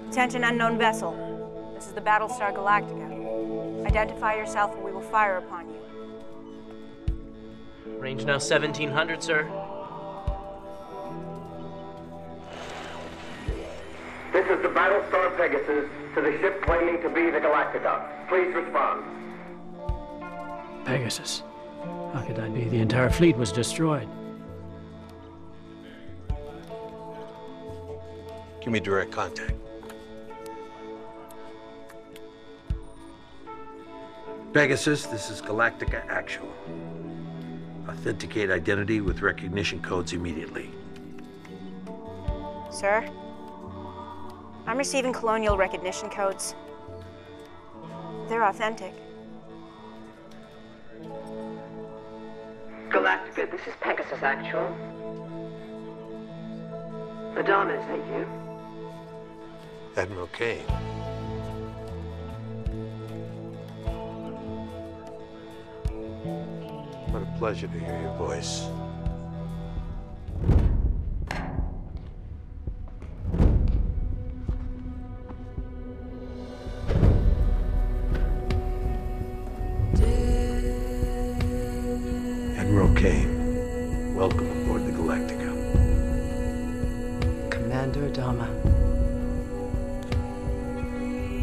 Attention, unknown vessel. This is the Battlestar Galactica. Identify yourself and we will fire upon you. Range now 1700, sir. This is the Battlestar Pegasus to the ship claiming to be the Galactica. Please respond. Pegasus? How could that be? The entire fleet was destroyed. Give me direct contact. Pegasus, this is Galactica Actual. Authenticate identity with recognition codes immediately. Sir? I'm receiving colonial recognition codes. They're authentic. Galactica, this is Pegasus Actual. Madonna, is that you? Admiral Cain. What a pleasure to hear your voice. Admiral Cain, welcome aboard the Galactica. Commander Adama.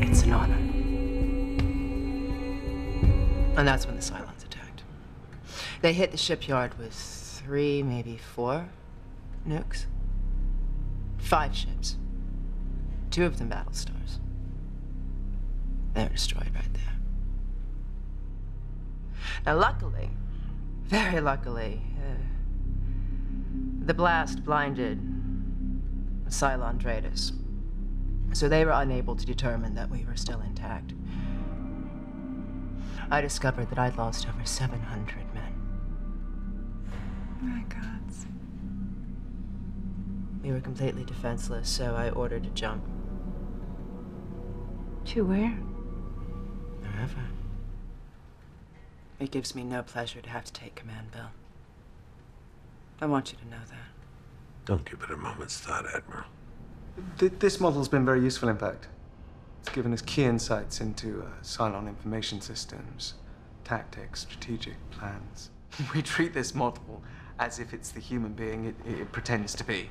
It's an honor. And that's when the Cylons attacked. They hit the shipyard with 3, maybe 4 nukes. 5 ships. 2 of them Battlestars. They were destroyed right there. Now, luckily, very luckily, the blast blinded Cylon traders, so they were unable to determine that we were still intact. I discovered that I'd lost over 700 men. My gods. We were completely defenseless, so I ordered a jump. To where? Wherever. It gives me no pleasure to have to take command, Bill. I want you to know that. Don't give it a moment's thought, Admiral. This model's been very useful, in fact. It's given us key insights into Cylon information systems, tactics, strategic plans. We treat this model as if it's the human being it pretends to be.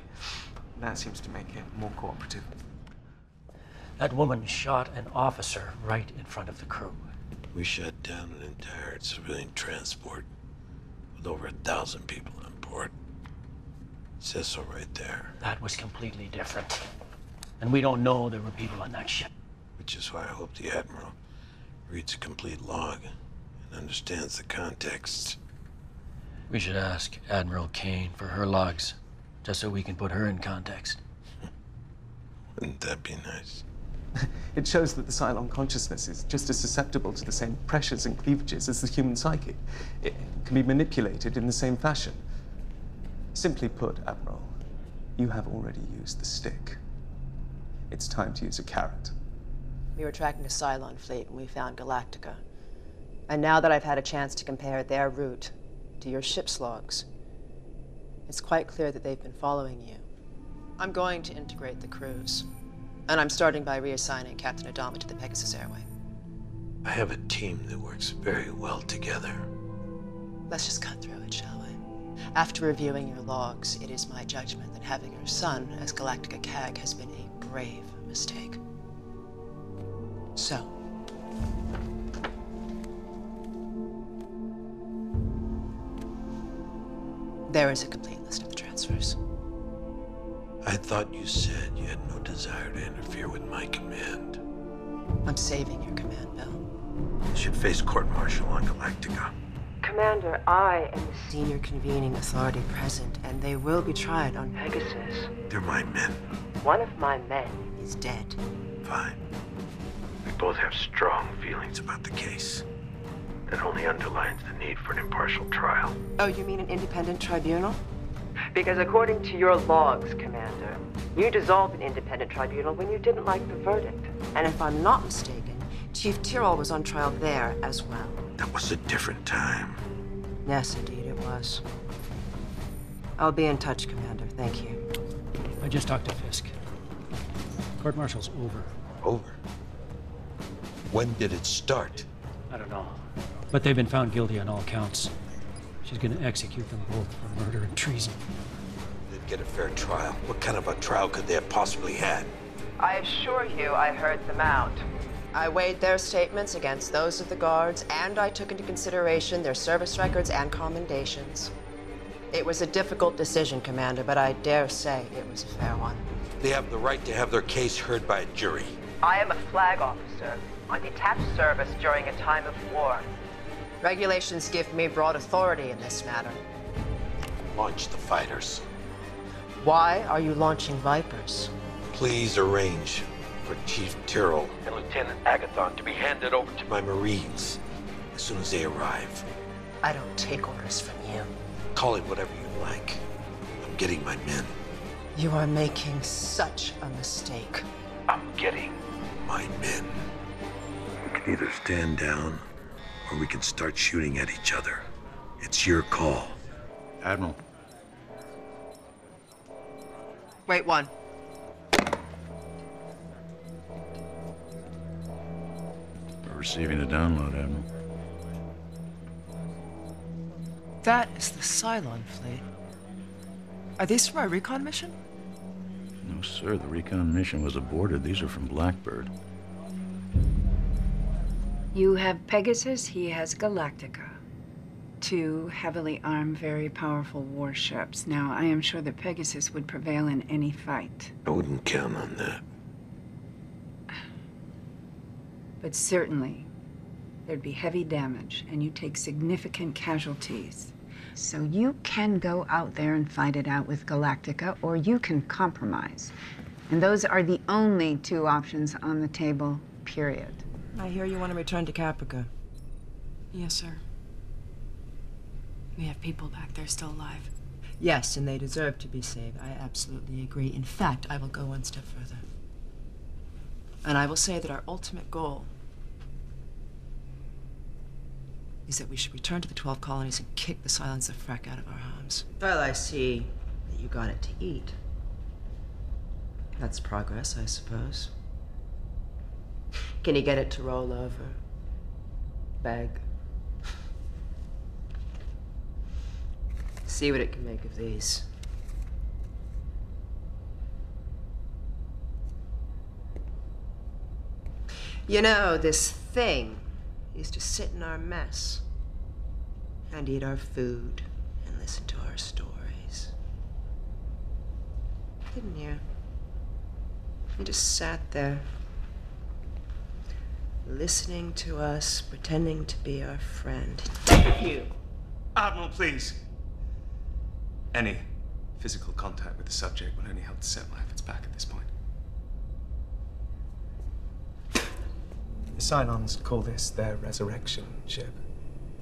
That seems to make it more cooperative. That woman shot an officer right in front of the crew. We shut down an entire civilian transport with over 1,000 people on board. It says so right there. That was completely different. And we don't know there were people on that ship. Which is why I hope the Admiral reads a complete log and understands the context. We should ask Admiral Cain for her logs, just so we can put her in context. Wouldn't that be nice? It shows that the Cylon consciousness is just as susceptible to the same pressures and cleavages as the human psyche. It can be manipulated in the same fashion. Simply put, Admiral, you have already used the stick. It's time to use a carrot. We were tracking a Cylon fleet when we found Galactica. And now that I've had a chance to compare their route to your ship's logs, it's quite clear that they've been following you. I'm going to integrate the crews. And I'm starting by reassigning Captain Adama to the Pegasus Airway. I have a team that works very well together. Let's just cut through it, shall we? After reviewing your logs, it is my judgment that having your son as Galactica CAG has been a grave mistake. So, there is a complete list of the transfers. I thought you said you had no desire to interfere with my command. I'm saving your command, Bill. You should face court-martial on Galactica. Commander, I am the senior convening authority present, and they will be tried on Pegasus. They're my men. One of my men is dead. Fine. We both have strong feelings about the case. That only underlines the need for an impartial trial. Oh, you mean an independent tribunal? Because according to your logs, Commander, you dissolved an independent tribunal when you didn't like the verdict. And if I'm not mistaken, Chief Tyrol was on trial there as well. That was a different time. Yes, indeed it was. I'll be in touch, Commander. Thank you. I just talked to Fisk. Court-martial's over. Over? When did it start? I don't know. But they've been found guilty on all counts. She's gonna execute them both for murder and treason. They'd get a fair trial. What kind of a trial could they have possibly had? I assure you I heard them out. I weighed their statements against those of the guards, and I took into consideration their service records and commendations. It was a difficult decision, Commander, but I dare say it was a fair one. They have the right to have their case heard by a jury. I am a flag officer on detached service during a time of war. Regulations give me broad authority in this matter. Launch the fighters. Why are you launching Vipers? Please arrange for Chief Tyrrell and Lieutenant Agathon to be handed over to my Marines as soon as they arrive. I don't take orders from you. Call it whatever you like. I'm getting my men. You are making such a mistake. I'm getting my men. We can either stand down or we can start shooting at each other. It's your call. Admiral. Wait, one. We're receiving a download, Admiral. That is the Cylon fleet. Are these from our recon mission? No, sir. The recon mission was aborted. These are from Blackbird. You have Pegasus, he has Galactica. Two heavily armed, very powerful warships. Now, I am sure that Pegasus would prevail in any fight. I wouldn't count on that. But certainly, there'd be heavy damage, and you take significant casualties. So you can go out there and fight it out with Galactica, or you can compromise. And those are the only two options on the table, period. I hear you want to return to Caprica. Yes, sir. We have people back there still alive. Yes, and they deserve to be saved. I absolutely agree. In fact, I will go one step further. And I will say that our ultimate goal is that we should return to the 12 colonies and kick the Cylons the frack out of our homes. Well, I see that you got it to eat. That's progress, I suppose. Can you get it to roll over? Beg? See what it can make of these. You know, this thing used to sit in our mess and eat our food and listen to our stories. Didn't you? You just sat there, listening to us, pretending to be our friend. Damn you! Admiral, please. Any physical contact with the subject will only help to set my efforts back at this point. The Cylons call this their resurrection ship.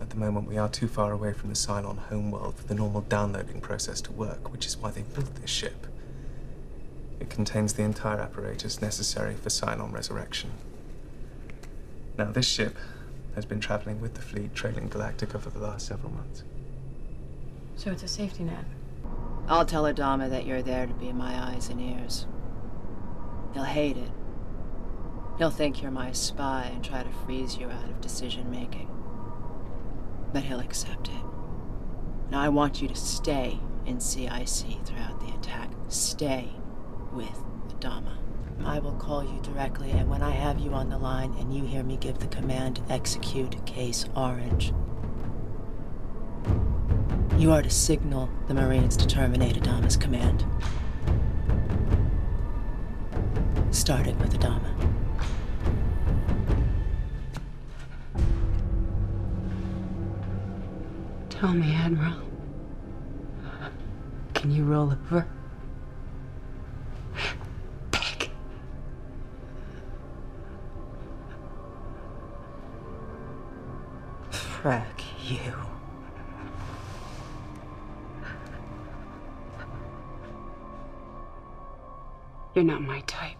At the moment, we are too far away from the Cylon homeworld for the normal downloading process to work, which is why they built this ship. It contains the entire apparatus necessary for Cylon resurrection. Now, this ship has been traveling with the fleet, trailing Galactica for the last several months. So it's a safety net. I'll tell Adama that you're there to be my eyes and ears. He'll hate it. He'll think you're my spy and try to freeze you out of decision-making. But he'll accept it. Now, I want you to stay in CIC throughout the attack. Stay with Adama. I will call you directly, and when I have you on the line and you hear me give the command to execute Case Orange, you are to signal the Marines to terminate Adama's command. Starting with Adama. Tell me, Admiral. Can you roll over? Pig. Frack you. You're not my type.